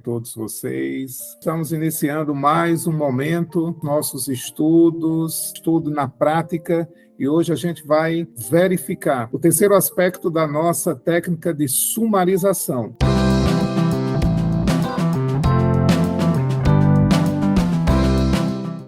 Todos vocês. Estamos iniciando mais um momento, nossos estudos, estudo na prática, e hoje a gente vai verificar o terceiro aspecto da nossa técnica de sumarização.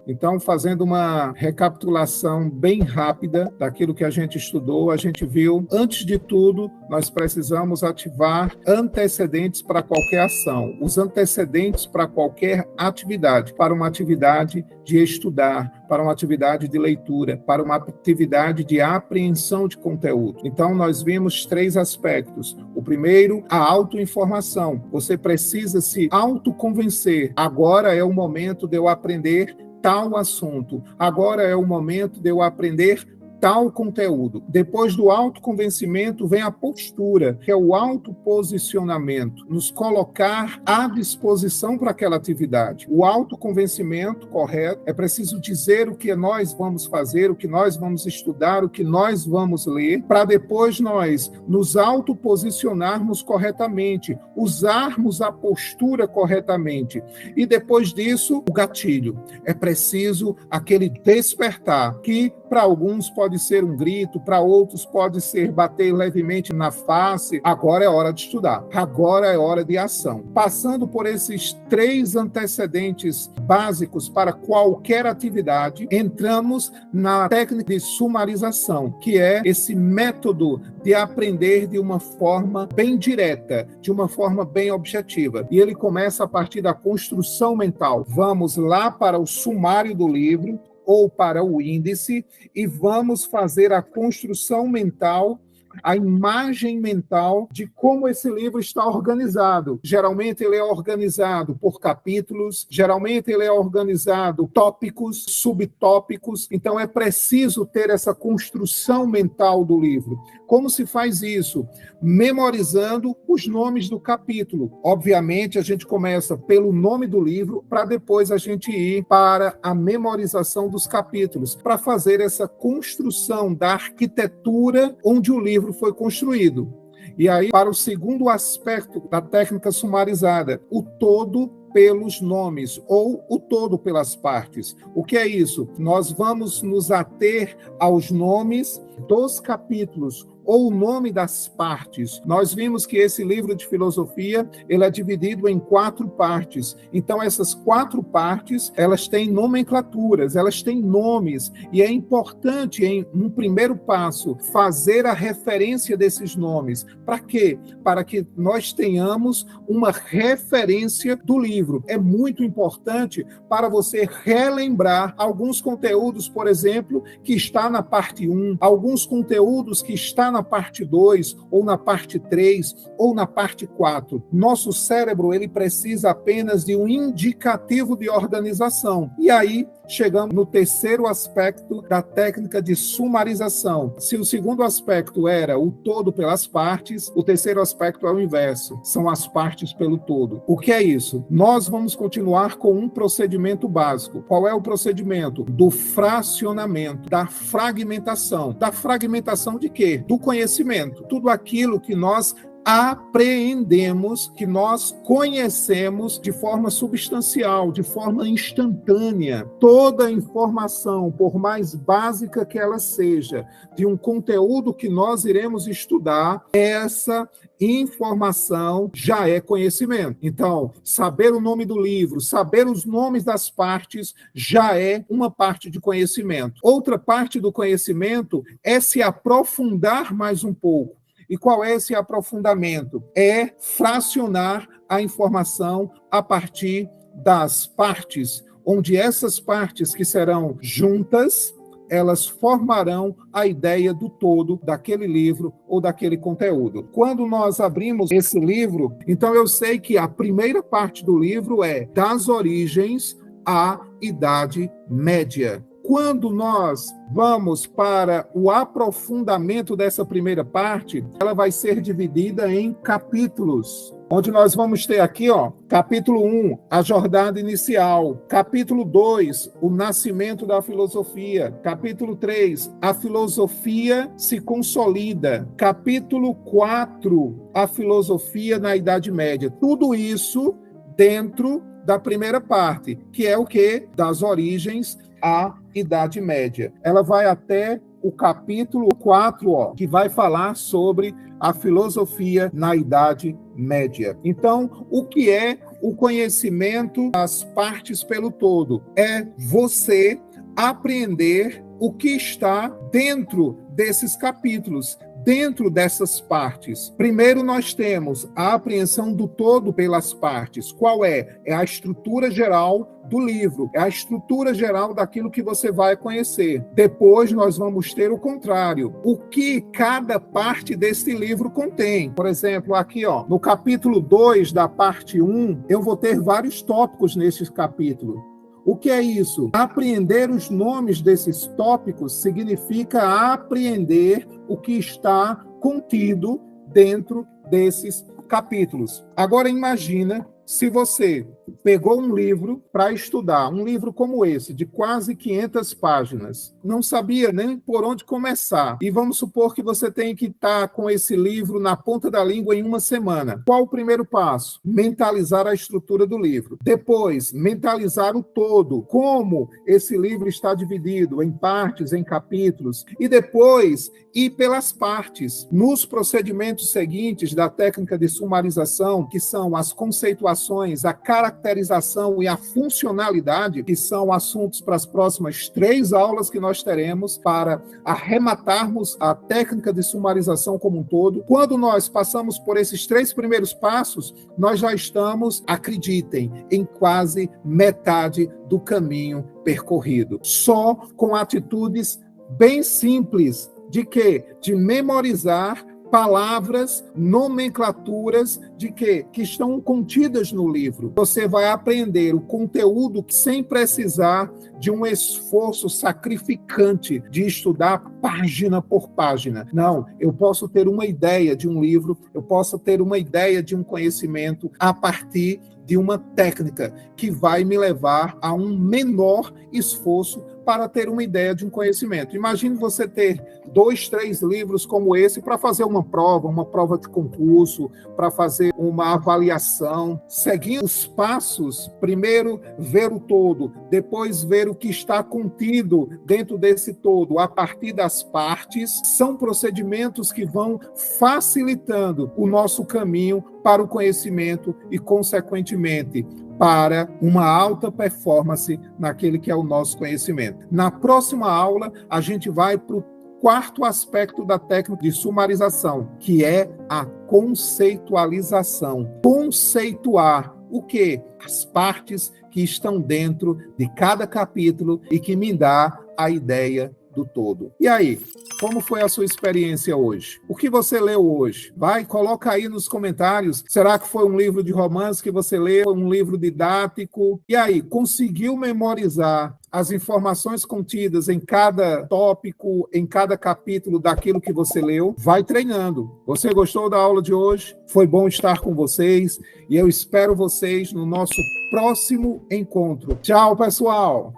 Então, fazendo uma recapitulação bem rápida daquilo que a gente estudou, a gente viu, antes de tudo, nós precisamos ativar antecedentes para qualquer ação, os antecedentes para qualquer atividade, para uma atividade de estudar, para uma atividade de leitura, para uma atividade de apreensão de conteúdo. Então, nós vimos três aspectos. O primeiro, a autoinformação. Você precisa se autoconvencer. Agora é o momento de eu aprender tal assunto. Agora é o momento de eu aprender tal conteúdo. Depois do autoconvencimento vem a postura, que é o autoposicionamento, nos colocar à disposição para aquela atividade. O autoconvencimento correto é preciso dizer o que nós vamos fazer, o que nós vamos estudar, o que nós vamos ler, para depois nós nos autoposicionarmos corretamente, usarmos a postura corretamente. E depois disso, o gatilho. É preciso aquele despertar, que para alguns pode ser um grito, para outros pode ser bater levemente na face. Agora é hora de estudar, agora é hora de ação. Passando por esses três antecedentes básicos para qualquer atividade, entramos na técnica de sumarização, que é esse método de aprender de uma forma bem direta, de uma forma bem objetiva. E ele começa a partir da construção mental. Vamos lá para o sumário do livro, ou para o índice, e vamos fazer a construção mental, a imagem mental de como esse livro está organizado. Geralmente ele é organizado por capítulos, geralmente ele é organizado tópicos, subtópicos, então é preciso ter essa construção mental do livro. Como se faz isso? Memorizando os nomes do capítulo. Obviamente, a gente começa pelo nome do livro, para depois a gente ir para a memorização dos capítulos, para fazer essa construção da arquitetura onde o livro foi construído. E aí, para o segundo aspecto da técnica sumarizada, o todo pelos nomes, ou o todo pelas partes. O que é isso? Nós vamos nos ater aos nomes dos capítulos, ou o nome das partes. Nós vimos que esse livro de filosofia, ele é dividido em 4 partes. Então, essas 4 partes, elas têm nomenclaturas, elas têm nomes, e é importante, em um primeiro passo, fazer a referência desses nomes. Para quê? Para que nós tenhamos uma referência do livro. É muito importante para você relembrar alguns conteúdos, por exemplo, que está na parte 1, alguns conteúdos que está na parte 2, ou na parte 3, ou na parte 4. Nosso cérebro, ele precisa apenas de um indicativo de organização. E aí, chegamos no terceiro aspecto da técnica de sumarização. Se o segundo aspecto era o todo pelas partes, o terceiro aspecto é o inverso, são as partes pelo todo. O que é isso? Nós vamos continuar com um procedimento básico. Qual é o procedimento? Do fracionamento, da fragmentação. Da fragmentação de quê? Do conhecimento. Tudo aquilo que nós apreendemos, que nós conhecemos de forma substancial, de forma instantânea. Toda informação, por mais básica que ela seja, de um conteúdo que nós iremos estudar, essa informação já é conhecimento. Então, saber o nome do livro, saber os nomes das partes, já é uma parte de conhecimento. Outra parte do conhecimento é se aprofundar mais um pouco. E qual é esse aprofundamento? É fracionar a informação a partir das partes, onde essas partes que serão juntas, elas formarão a ideia do todo daquele livro ou daquele conteúdo. Quando nós abrimos esse livro, então eu sei que a primeira parte do livro é das origens à Idade Média. Quando nós vamos para o aprofundamento dessa primeira parte, ela vai ser dividida em capítulos, onde nós vamos ter aqui, capítulo 1, a jornada inicial, capítulo 2, o nascimento da filosofia, capítulo 3, a filosofia se consolida, capítulo 4, a filosofia na Idade Média. Tudo isso dentro da primeira parte, que é o quê? Das origens à Idade Média. Ela vai até o capítulo 4, que vai falar sobre a filosofia na Idade Média. Então, o que é o conhecimento das partes pelo todo? É você apreender o que está dentro desses capítulos, dentro dessas partes. Primeiro nós temos a apreensão do todo pelas partes. Qual é? É a estrutura geral do livro, é a estrutura geral daquilo que você vai conhecer. Depois nós vamos ter o contrário, o que cada parte desse livro contém. Por exemplo, aqui, no capítulo 2 da parte 1, eu vou ter vários tópicos nesse capítulo. O que é isso? Apreender os nomes desses tópicos significa apreender o que está contido dentro desses capítulos. Agora imagina se você pegou um livro para estudar, um livro como esse, de quase 500 páginas, não sabia nem por onde começar, e vamos supor que você tem que estar com esse livro na ponta da língua em uma semana. Qual o primeiro passo? Mentalizar a estrutura do livro. Depois, mentalizar o todo, como esse livro está dividido em partes, em capítulos, e depois ir pelas partes. Nos procedimentos seguintes da técnica de sumarização, que são as conceituações, a caracterização e a funcionalidade, que são assuntos para as próximas 3 aulas que nós teremos para arrematarmos a técnica de sumarização como um todo. Quando nós passamos por esses 3 primeiros passos, nós já estamos, acreditem, em quase metade do caminho percorrido. Só com atitudes bem simples de quê? De memorizar palavras, nomenclaturas de quê? Que estão contidas no livro. Você vai aprender o conteúdo sem precisar de um esforço sacrificante de estudar página por página. Não, eu posso ter uma ideia de um livro, eu posso ter uma ideia de um conhecimento a partir de uma técnica que vai me levar a um menor esforço para ter uma ideia de um conhecimento. Imagine você ter 2, 3 livros como esse para fazer uma prova de concurso, para fazer uma avaliação, seguindo os passos, primeiro ver o todo, depois ver o que está contido dentro desse todo, a partir das partes. São procedimentos que vão facilitando o nosso caminho para o conhecimento e, consequentemente, para uma alta performance naquele que é o nosso conhecimento. Na próxima aula, a gente vai para o 4º aspecto da técnica de sumarização, que é a conceitualização. Conceituar o quê? As partes que estão dentro de cada capítulo e que me dá a ideia do todo. E aí, como foi a sua experiência hoje? O que você leu hoje? Coloca aí nos comentários. Será que foi um livro de romance que você leu? Um livro didático? E aí, conseguiu memorizar as informações contidas em cada tópico, em cada capítulo daquilo que você leu? Vai treinando. Você gostou da aula de hoje? Foi bom estar com vocês e eu espero vocês no nosso próximo encontro. Tchau, pessoal!